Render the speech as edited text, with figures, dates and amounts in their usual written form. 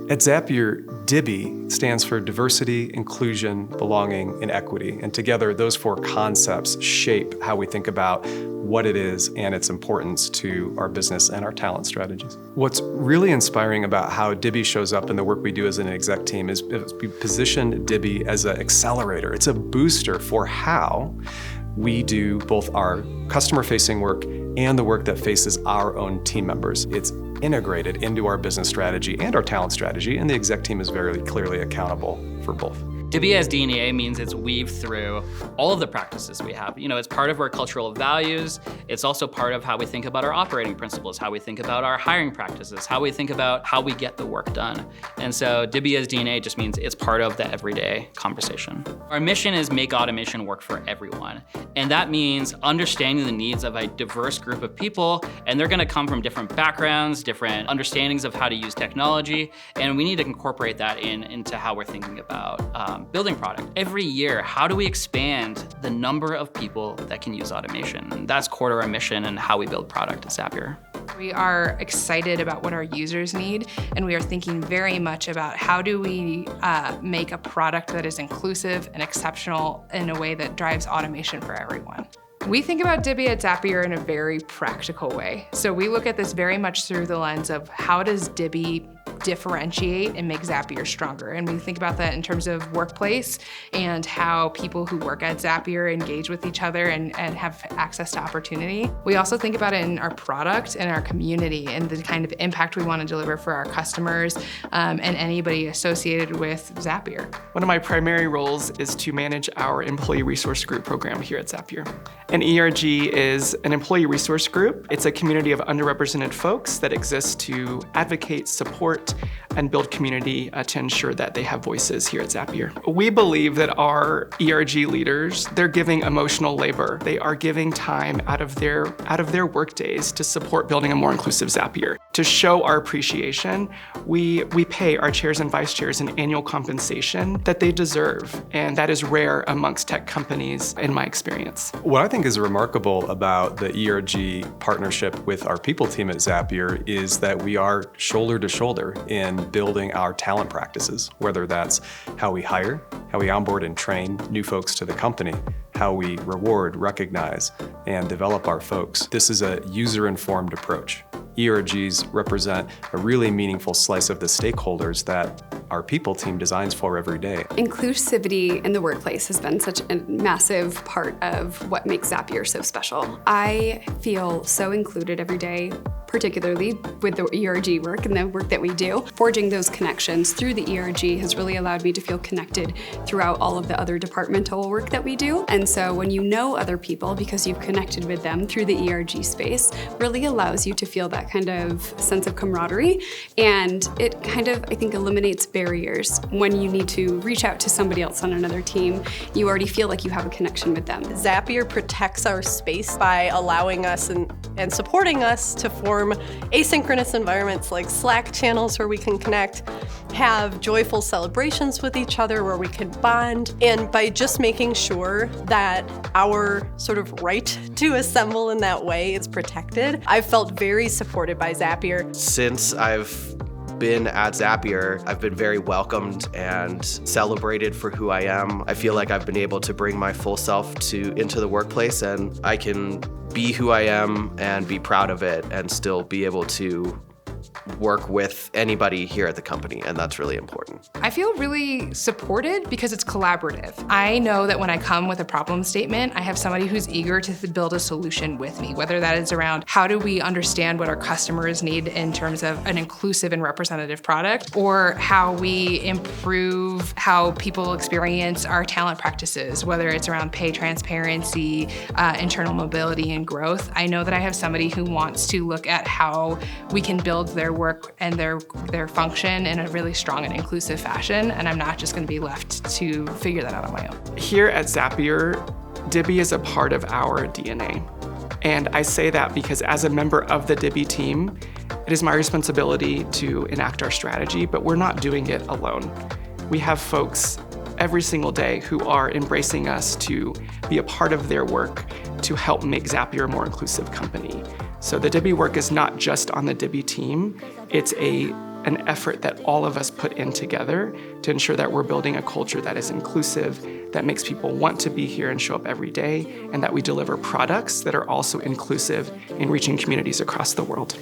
At Zapier, DIBE stands for diversity, inclusion, belonging, and equity. And together, those four concepts shape how we think about what it is and its importance to our business and our talent strategies. What's really inspiring about how DIBE shows up in the work we do as an exec team is we position DIBE as an accelerator. It's a booster for how we do both our customer-facing work and the work that faces our own team members. It's integrated into our business strategy and our talent strategy, and the exec team is very clearly accountable for both. DIBE as DNA means it's weaved through all of the practices we have. It's part of our cultural values. It's also part of how we think about our operating principles, how we think about our hiring practices, how we think about how we get the work done. And so DIBE as DNA just means it's part of the everyday conversation. Our mission is make automation work for everyone. And that means understanding the needs of a diverse group of people, and they're gonna come from different backgrounds, different understandings of how to use technology, and we need to incorporate that into how we're thinking about building product. Every year, how do we expand the number of people that can use automation? And that's core to our mission and how we build product at Zapier. We are excited about what our users need, and we are thinking very much about how do we make a product that is inclusive and exceptional in a way that drives automation for everyone. We think about DIBE at Zapier in a very practical way. So we look at this very much through the lens of how does DIBE differentiate and make Zapier stronger. And we think about that in terms of workplace and how people who work at Zapier engage with each other and have access to opportunity. We also think about it in our product and our community and the kind of impact we want to deliver for our customers and anybody associated with Zapier. One of my primary roles is to manage our Employee Resource Group program here at Zapier. An ERG is an employee resource group. It's a community of underrepresented folks that exists to advocate, support, and build community to ensure that they have voices here at Zapier. We believe that our ERG leaders, they're giving emotional labor. They are giving time out of their work days to support building a more inclusive Zapier. To show our appreciation, we pay our chairs and vice chairs an annual compensation that they deserve, and that is rare amongst tech companies in my experience. What I think is remarkable about the ERG partnership with our people team at Zapier is that we are shoulder to shoulder in building our talent practices, whether that's how we hire, how we onboard and train new folks to the company, how we reward, recognize, and develop our folks. This is a user-informed approach. ERGs represent a really meaningful slice of the stakeholders that our people team designs for every day. Inclusivity in the workplace has been such a massive part of what makes Zapier so special. I feel so included every day, particularly with the ERG work and the work that we do. Forging those connections through the ERG has really allowed me to feel connected throughout all of the other departmental work that we do. And so when you know other people because you've connected with them through the ERG space, really allows you to feel that kind of sense of camaraderie. And it kind of, I think, eliminates barriers. When you need to reach out to somebody else on another team, you already feel like you have a connection with them. Zapier protects our space by allowing us and supporting us to form asynchronous environments like Slack channels where we can connect, have joyful celebrations with each other where we can bond, and by just making sure that our sort of right to assemble in that way is protected, I've felt very supported by Zapier. Since I've been at Zapier, I've been very welcomed and celebrated for who I am. I feel like I've been able to bring my full self into the workplace, and I can be who I am and be proud of it and still be able to work with anybody here at the company, and that's really important. I feel really supported because it's collaborative. I know that when I come with a problem statement, I have somebody who's eager to build a solution with me, whether that is around how do we understand what our customers need in terms of an inclusive and representative product, or how we improve how people experience our talent practices, whether it's around pay transparency, internal mobility, and growth. I know that I have somebody who wants to look at how we can build their work and their function in a really strong and inclusive fashion, and I'm not just going to be left to figure that out on my own. Here at Zapier, DIBE is a part of our DNA. And I say that because as a member of the DIBE team, it is my responsibility to enact our strategy, but we're not doing it alone. We have folks every single day who are embracing us to be a part of their work to help make Zapier a more inclusive company. So the DIBE work is not just on the DIBE team, it's a an effort that all of us put in together to ensure that we're building a culture that is inclusive, that makes people want to be here and show up every day, and that we deliver products that are also inclusive in reaching communities across the world.